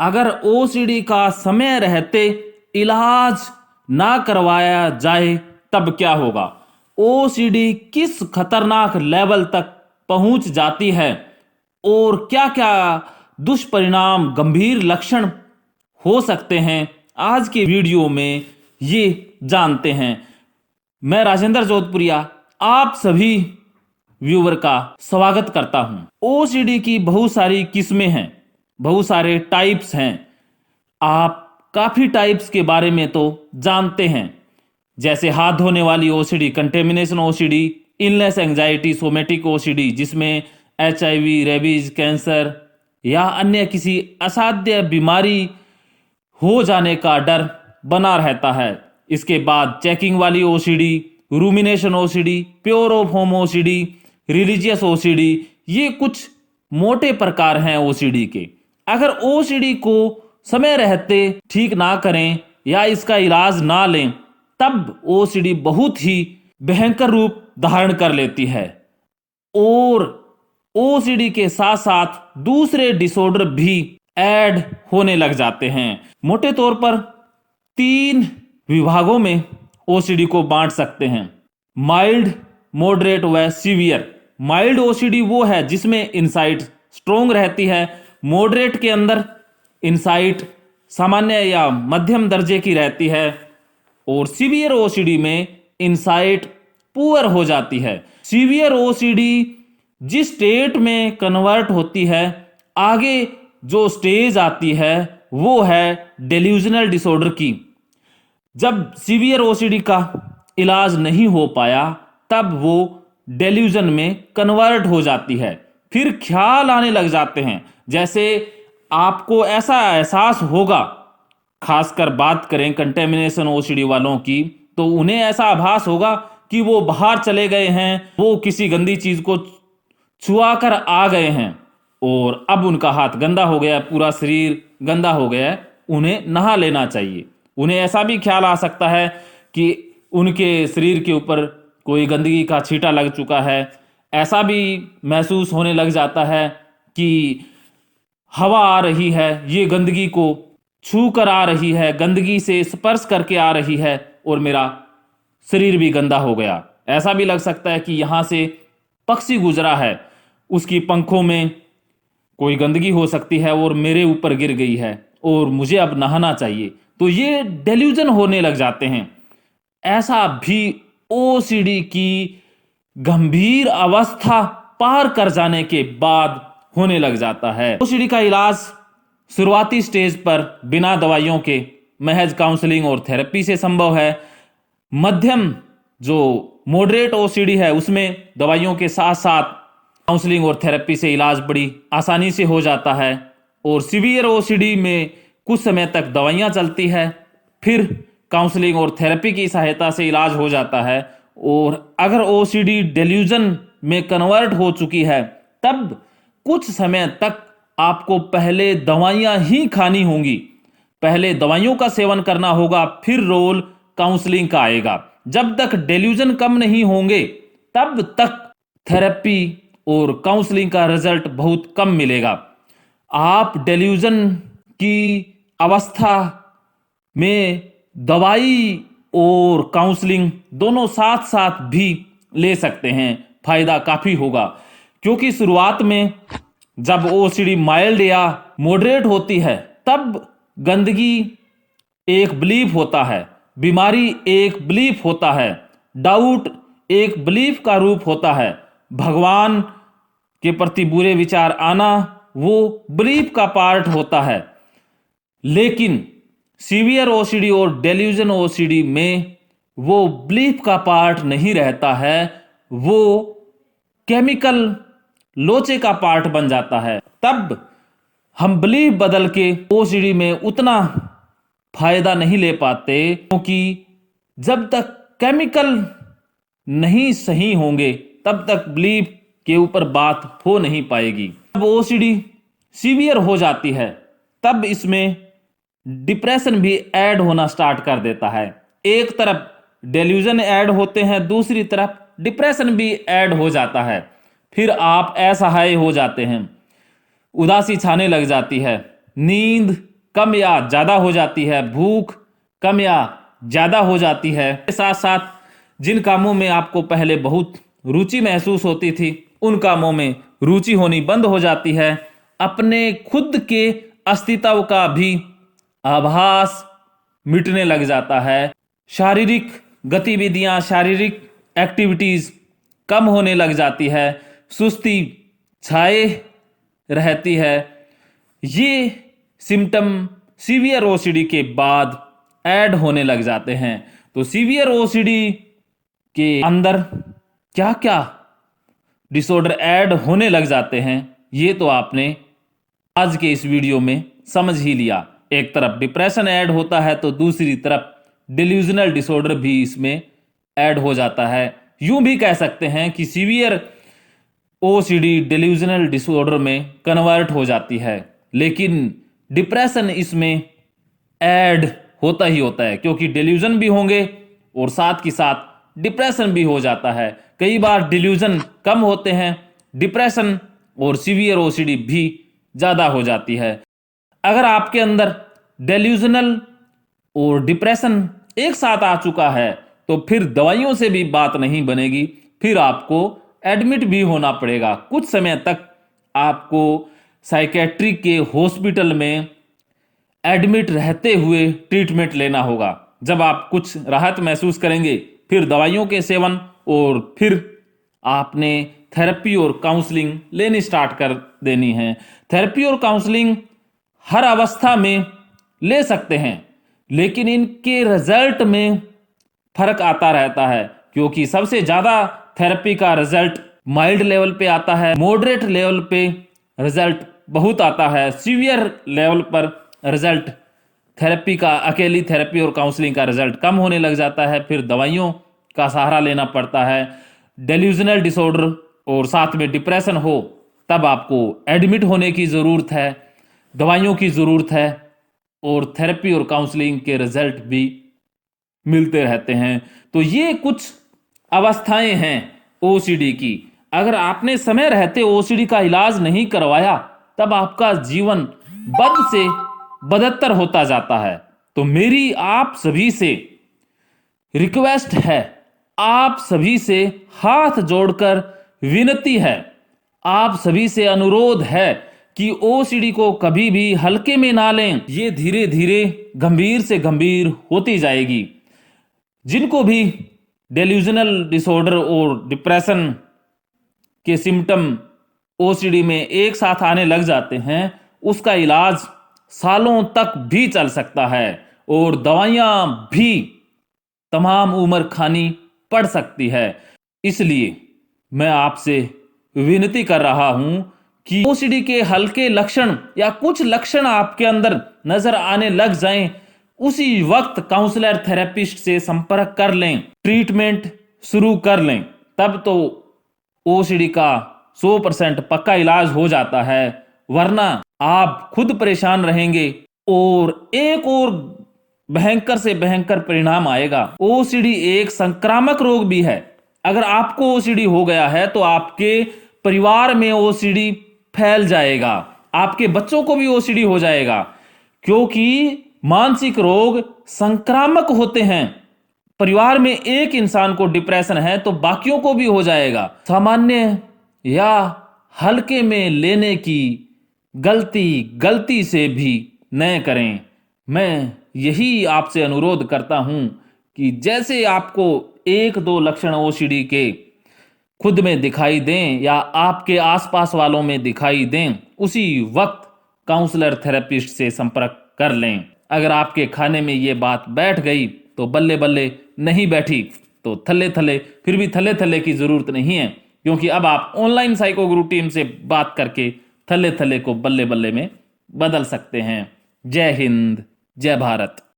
अगर ओसीडी का समय रहते इलाज ना करवाया जाए तब क्या होगा? ओसीडी किस खतरनाक लेवल तक पहुंच जाती है और क्या क्या दुष्परिणाम, गंभीर लक्षण हो सकते हैं, आज के वीडियो में ये जानते हैं। मैं राजेंद्र जोधपुरिया आप सभी व्यूवर का स्वागत करता हूं। ओसीडी की बहुत सारी किस्में हैं, बहुत सारे टाइप्स हैं। आप काफी टाइप्स के बारे में तो जानते हैं, जैसे हाथ धोने वाली OCD, contamination OCD, illness anxiety, somatic OCD जिसमें एचआईवी, रेबीज, कैंसर या अन्य किसी असाध्य बीमारी हो जाने का डर बना रहता है। इसके बाद चेकिंग वाली OCD, rumination OCD, pure of home OCD, religious OCD, ये कुछ मोटे प्रकार हैं ओसीडी के। अगर ओसीडी को समय रहते ठीक ना करें या इसका इलाज ना लें तब ओसीडी बहुत ही भयंकर रूप धारण कर लेती है और ओसीडी के साथ साथ दूसरे डिसऑर्डर भी ऐड होने लग जाते हैं। मोटे तौर पर 3 विभागों में ओसीडी को बांट सकते हैं: माइल्ड, मॉडरेट व सीवियर। माइल्ड ओसीडी वो है जिसमें इनसाइट स्ट्रोंग रहती है, मॉडरेट के अंदर इनसाइट सामान्य या मध्यम दर्जे की रहती है और सीवियर ओसीडी में इनसाइट पुअर हो जाती है। सीवियर ओसीडी जिस स्टेट में कन्वर्ट होती है, आगे जो स्टेज आती है वो है डेल्यूजनल डिसऑर्डर की। जब सीवियर ओसीडी का इलाज नहीं हो पाया तब वो डेल्यूजन में कन्वर्ट हो जाती है। फिर ख्याल आने लग जाते हैं, जैसे आपको ऐसा एहसास होगा, खासकर बात करें कंटेमिनेशन ओसीडी वालों की, तो उन्हें ऐसा आभास होगा कि वो बाहर चले गए हैं, वो किसी गंदी चीज को छुआ कर आ गए हैं और अब उनका हाथ गंदा हो गया, पूरा शरीर गंदा हो गया है, उन्हें नहा लेना चाहिए। उन्हें ऐसा भी ख्याल आ सकता है कि उनके शरीर के ऊपर कोई गंदगी का छींटा लग चुका है। ऐसा भी महसूस होने लग जाता है कि हवा आ रही है, ये गंदगी को छू कर आ रही है, गंदगी से स्पर्श करके आ रही है और मेरा शरीर भी गंदा हो गया। ऐसा भी लग सकता है कि यहाँ से पक्षी गुजरा है, उसकी पंखों में कोई गंदगी हो सकती है और मेरे ऊपर गिर गई है और मुझे अब नहाना चाहिए। तो ये डेल्यूजन होने लग जाते हैं। ऐसा भी ओसीडी की गंभीर अवस्था पार कर जाने के बाद होने लग जाता है। ओसीडी का इलाज शुरुआती स्टेज पर बिना दवाइयों के महज काउंसलिंग और थेरेपी से संभव है। मध्यम जो मॉडरेट ओसीडी है उसमें दवाइयों के साथ साथ काउंसलिंग और थेरेपी से इलाज बड़ी आसानी से हो जाता है और सीवियर ओसीडी में कुछ समय तक दवाइयाँ चलती है, फिर काउंसलिंग और थेरेपी की सहायता से इलाज हो जाता है। और अगर ओसीडी डेल्यूजन में कन्वर्ट हो चुकी है तब कुछ समय तक आपको पहले दवाइयाँ ही खानी होंगी, पहले दवाइयों का सेवन करना होगा, फिर रोल काउंसलिंग का आएगा। जब तक डेल्यूजन कम नहीं होंगे तब तक थेरेपी और काउंसलिंग का रिजल्ट बहुत कम मिलेगा। आप डेल्यूजन की अवस्था में दवाई और काउंसलिंग दोनों साथ साथ भी ले सकते हैं, फायदा काफी होगा। क्योंकि शुरुआत में जब ओसीडी माइल्ड या मॉडरेट होती है तब गंदगी एक बिलीफ होता है, बीमारी एक बिलीफ होता है, डाउट एक बिलीफ का रूप होता है, भगवान के प्रति बुरे विचार आना वो बिलीफ का पार्ट होता है। लेकिन सीवियर ओसीडी और डेल्यूजन ओसीडी में वो बिलीफ का पार्ट नहीं रहता है, वो केमिकल लोचे का पार्ट बन जाता है। तब हम बिलीफ बदल के ओसीडी में उतना फायदा नहीं ले पाते, क्योंकि जब तक केमिकल नहीं सही होंगे तब तक बिलीफ के ऊपर बात हो नहीं पाएगी। जब ओसीडी सीवियर हो जाती है तब इसमें डिप्रेशन भी ऐड होना स्टार्ट कर देता है। एक तरफ डेल्यूजन ऐड होते हैं, दूसरी तरफ डिप्रेशन भी ऐड हो जाता है। फिर आप असहाय हो जाते हैं, उदासी छाने लग जाती है, नींद कम या ज़्यादा हो जाती है, भूख कम या ज़्यादा हो जाती है। साथ साथ जिन कामों में आपको पहले बहुत रुचि महसूस होती थी, उन कामों में रुचि होनी बंद हो जाती है। अपने खुद के अस्तित्व का भी आभास मिटने लग जाता है। शारीरिक गतिविधियां, शारीरिक एक्टिविटीज कम होने लग जाती है, सुस्ती छाए रहती है। ये सिम्टम सीवियर ओसीडी के बाद ऐड होने लग जाते हैं। तो सीवियर ओसीडी के अंदर क्या क्या डिसऑर्डर ऐड होने लग जाते हैं, ये तो आपने आज के इस वीडियो में समझ ही लिया। एक तरफ डिप्रेशन ऐड होता है तो दूसरी तरफ डिल्यूजनल डिसऑर्डर भी इसमें ऐड हो जाता है। यूं भी कह सकते हैं कि सीवियर ओसीडी डिल्यूजनल डिसऑर्डर में कन्वर्ट हो जाती है, लेकिन डिप्रेशन इसमें ऐड होता ही होता है, क्योंकि डिल्यूजन भी होंगे और साथ के साथ डिप्रेशन भी हो जाता है। कई बार डिल्यूजन कम होते हैं, डिप्रेशन और सीवियर ओसीडी भी ज़्यादा हो जाती है। अगर आपके अंदर डिल्यूजनल और डिप्रेशन एक साथ आ चुका है तो फिर दवाइयों से भी बात नहीं बनेगी, फिर आपको एडमिट भी होना पड़ेगा। कुछ समय तक आपको साइकेट्री के हॉस्पिटल में एडमिट रहते हुए ट्रीटमेंट लेना होगा। जब आप कुछ राहत महसूस करेंगे फिर दवाइयों के सेवन और फिर आपने थेरेपी और काउंसलिंग लेनी स्टार्ट कर देनी है। थेरेपी और काउंसलिंग हर अवस्था में ले सकते हैं, लेकिन इनके रिजल्ट में फर्क आता रहता है, क्योंकि सबसे ज़्यादा थेरेपी का रिजल्ट माइल्ड लेवल पे आता है, मॉडरेट लेवल पे रिजल्ट बहुत आता है, सीवियर लेवल पर रिजल्ट थेरेपी का, अकेली थेरेपी और काउंसलिंग का रिजल्ट कम होने लग जाता है, फिर दवाइयों का सहारा लेना पड़ता है। डेल्यूजनल डिसऑर्डर और साथ में डिप्रेशन हो तब आपको एडमिट होने की ज़रूरत है, दवाइयों की ज़रूरत है और थेरेपी और काउंसलिंग के रिजल्ट भी मिलते रहते हैं। तो ये कुछ अवस्थाएं हैं ओसीडी की। अगर आपने समय रहते ओसीडी का इलाज नहीं करवाया तब आपका जीवन बद से बदतर होता जाता है। तो मेरी आप सभी से रिक्वेस्ट है, आप सभी से हाथ जोड़कर विनती है, आप सभी से अनुरोध है कि ओसीडी को कभी भी हल्के में ना लें। ये धीरे धीरे गंभीर से गंभीर होती जाएगी। जिनको भी डेल्यूजनल डिसऑर्डर और डिप्रेशन के सिम्टम ओसीडी में एक साथ आने लग जाते हैं, उसका इलाज सालों तक भी चल सकता है और दवाइयां भी तमाम उम्र खानी पड़ सकती है। इसलिए मैं आपसे विनती कर रहा हूं कि ओसीडी के हल्के लक्षण या कुछ लक्षण आपके अंदर नजर आने लग जाएं, उसी वक्त काउंसलर थेरेपिस्ट से संपर्क कर लें, ट्रीटमेंट शुरू कर लें। तब तो ओसीडी का 100% पक्का इलाज हो जाता है, वरना आप खुद परेशान रहेंगे और एक और भयंकर से भयंकर परिणाम आएगा। ओसीडी एक संक्रामक रोग भी है। अगर आपको ओसीडी हो गया है तो आपके परिवार में ओसीडी फैल जाएगा, आपके बच्चों को भी ओसीडी हो जाएगा, क्योंकि मानसिक रोग संक्रामक होते हैं। परिवार में एक इंसान को डिप्रेशन है तो बाकियों को भी हो जाएगा। सामान्य या हल्के में लेने की गलती से भी न करें। मैं यही आपसे अनुरोध करता हूं कि जैसे आपको एक दो लक्षण ओसीडी के खुद में दिखाई दें या आपके आसपास वालों में दिखाई दें, उसी वक्त काउंसलर थेरेपिस्ट से संपर्क कर लें। अगर आपके खाने में ये बात बैठ गई तो बल्ले बल्ले, नहीं बैठी तो थल्ले थल्ले, फिर भी थल्ले थल्ले की जरूरत नहीं है, क्योंकि अब आप ऑनलाइन साइको गुरु टीम से बात करके थल्ले थल्ले को बल्ले बल्ले में बदल सकते हैं। जय हिंद, जय भारत।